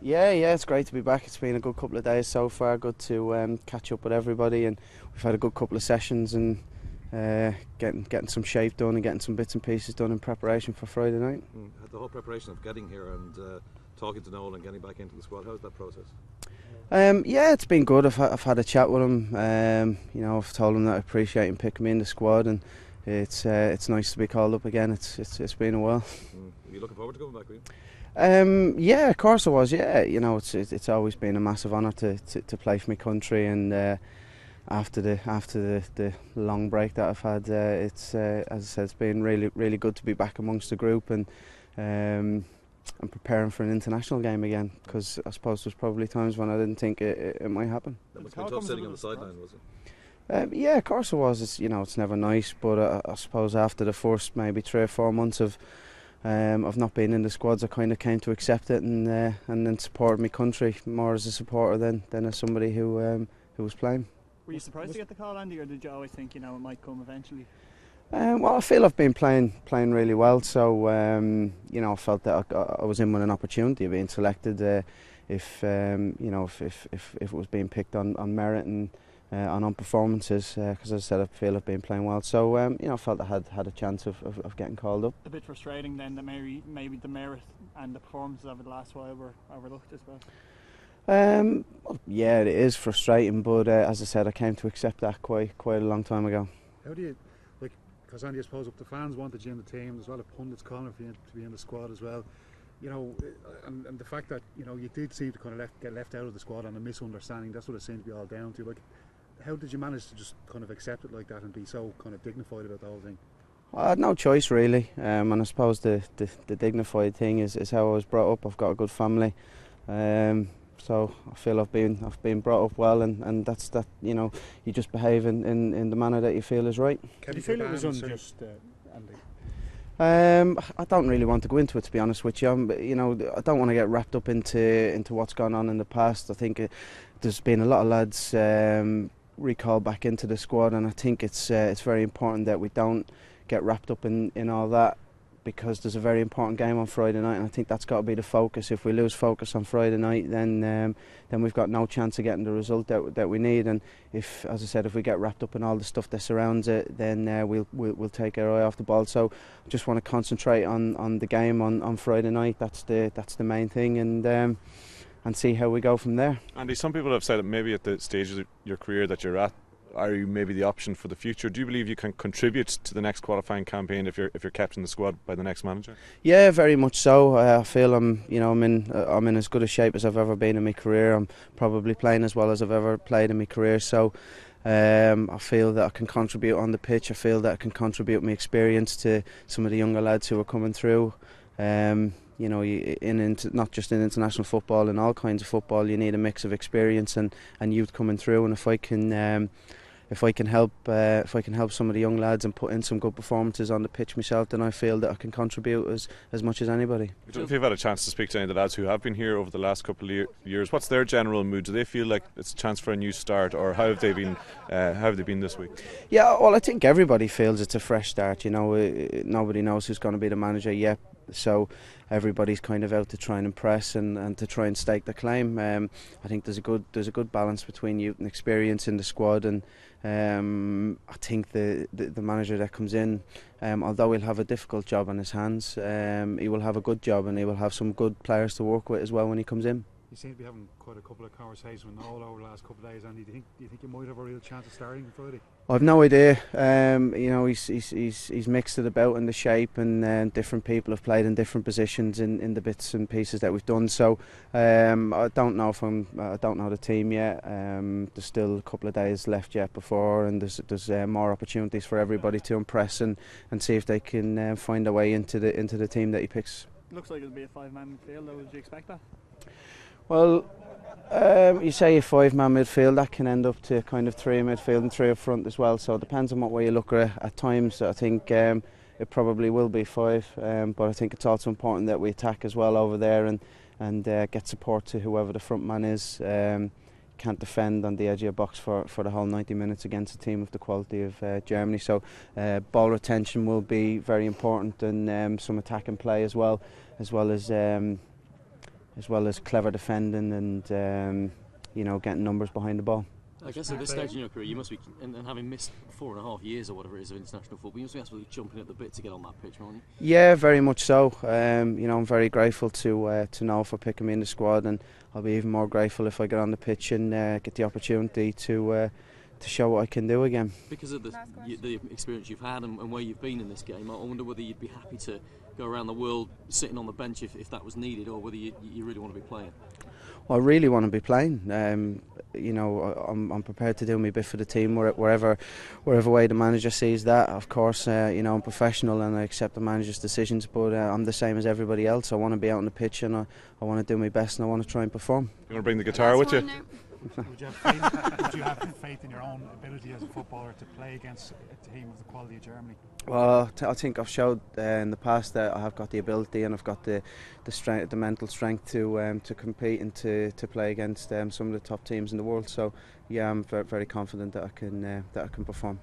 Yeah, it's great to be back. It's been a good couple of days so far. Good to catch up with everybody, and we've had a good couple of sessions and getting some shape done and getting some bits and pieces done in preparation for Friday night. The whole preparation of getting here and talking to Noel and getting back into the squad, how's that process? Yeah, it's been good. I've had a chat with him. I've told him that I appreciate him picking me in the squad, and it's nice to be called up again. It's been a while. Are you looking forward to coming back, were you? Yeah, of course I was. Yeah, it's always been a massive honour to play for my country, and after the long break that I've had, it's as I said, it's been really good to be back amongst the group, and I'm preparing for an international game again, because I suppose there's probably times when I didn't think it might happen. That must have been tough sitting on the sideline, was it? Yeah, of course it was. It's never nice, but I suppose after the first maybe 3 or 4 months of not being in the squads, I kind of came to accept it, and then supported my country more as a supporter than as somebody who was playing. Were you surprised to get the call, Andy, or did you always think it might come eventually? Well, I feel I've been playing really well, so I felt that I was in with an opportunity of being selected if it was being picked on merit and on performances, because as I said, I feel I've been playing well, so I felt I had a chance of getting called up. A bit frustrating then that maybe the merit and the performances over the last while were overlooked, I suppose. Yeah, it is frustrating, but as I said, I came to accept that quite a long time ago. How do you, because Andy, I suppose if the fans wanted you in the team as well, if pundits calling for you to be in the squad as well, and the fact that you did seem to kind of get left out of the squad on a misunderstanding, that's what it seemed to be all down to. How did you manage to just kind of accept it like that and be so kind of dignified about the whole thing? I had no choice really, and I suppose the dignified thing is how I was brought up. I've got a good family, so I feel I've been brought up well, and that's that. You just behave in the manner that you feel is right. Can you feel it was unjust, Andy? I don't really want to go into it, to be honest with you. I don't want to get wrapped up into what's gone on in the past. I think there's been a lot of lads recalled back into the squad, and I think it's very important that we don't get wrapped up in all that, because there's a very important game on Friday night, and I think that's got to be the focus. If we lose focus on Friday night, then we've got no chance of getting the result that we need. And if, as I said, if we get wrapped up in all the stuff that surrounds it, then we'll take our eye off the ball. So I just want to concentrate on the game on Friday night. That's the main thing, and see how we go from there. Andy, some people have said that maybe at the stage of your career that you're at, are you maybe the option for the future? Do you believe you can contribute to the next qualifying campaign if you're kept in the squad by the next manager? Yeah, very much so. I feel I'm in as good a shape as I've ever been in my career. I'm probably playing as well as I've ever played in my career. So I feel that I can contribute on the pitch. I feel that I can contribute my experience to some of the younger lads who are coming through. Not just in international football, in all kinds of football, you need a mix of experience and youth coming through. And if I can help some of the young lads and put in some good performances on the pitch myself, then I feel that I can contribute as much as anybody. If you've had a chance to speak to any of the lads who have been here over the last couple of years, what's their general mood? Do they feel like it's a chance for a new start, or how have they been this week? Yeah, well, I think everybody feels it's a fresh start. Nobody knows who's going to be the manager yet, so everybody's kind of out to try and impress and to try and stake the claim. I think there's a good balance between youth and experience in the squad, and I think the manager that comes in, although he'll have a difficult job on his hands, he will have a good job, and he will have some good players to work with as well when he comes in. You seem to be having quite a couple of conversations with Noel over the last couple of days, Andy. Do you think you might have a real chance of starting on Friday? I've no idea. He's mixed it about in the shape, and different people have played in different positions in the bits and pieces that we've done. So I don't know I don't know the team yet. There's still a couple of days left yet before, and there's more opportunities for everybody to impress and see if they can find a way into the team that he picks. Looks like it'll be a 5-man midfield, though. Would you expect that? Well, you say a 5-man midfield, that can end up to kind of 3 in midfield and 3 up front as well, so it depends on what way you look at times. I think it probably will be 5, but I think it's also important that we attack as well over there and get support to whoever the front man is. Can't defend on the edge of your box for the whole 90 minutes against a team of the quality of Germany, so ball retention will be very important, and some attacking play as well as as well as clever defending and getting numbers behind the ball. I guess at this stage in your career, you must be, and having missed 4.5 years or whatever it is of international football, you must be absolutely jumping at the bit to get on that pitch, aren't you? Yeah, very much so. I'm very grateful to Noel for picking me in the squad, and I'll be even more grateful if I get on the pitch and get the opportunity to show what I can do again. Because of the experience you've had and where you've been in this game, I wonder whether you'd be happy to go around the world sitting on the bench if that was needed, or whether you really want to be playing. Well, I really want to be playing. I'm prepared to do my bit for the team wherever way the manager sees that. Of course, I'm professional and I accept the manager's decisions, but I'm the same as everybody else. I want to be out on the pitch and I want to do my best and I want to try and perform. You want to bring the guitar with you? Would you have faith in your own ability as a footballer to play against a team of the quality of Germany? Well, I think I've showed in the past that I have got the ability and I've got the strength, the mental strength to compete and to play against some of the top teams in the world. So yeah, I'm very, very confident that I can perform.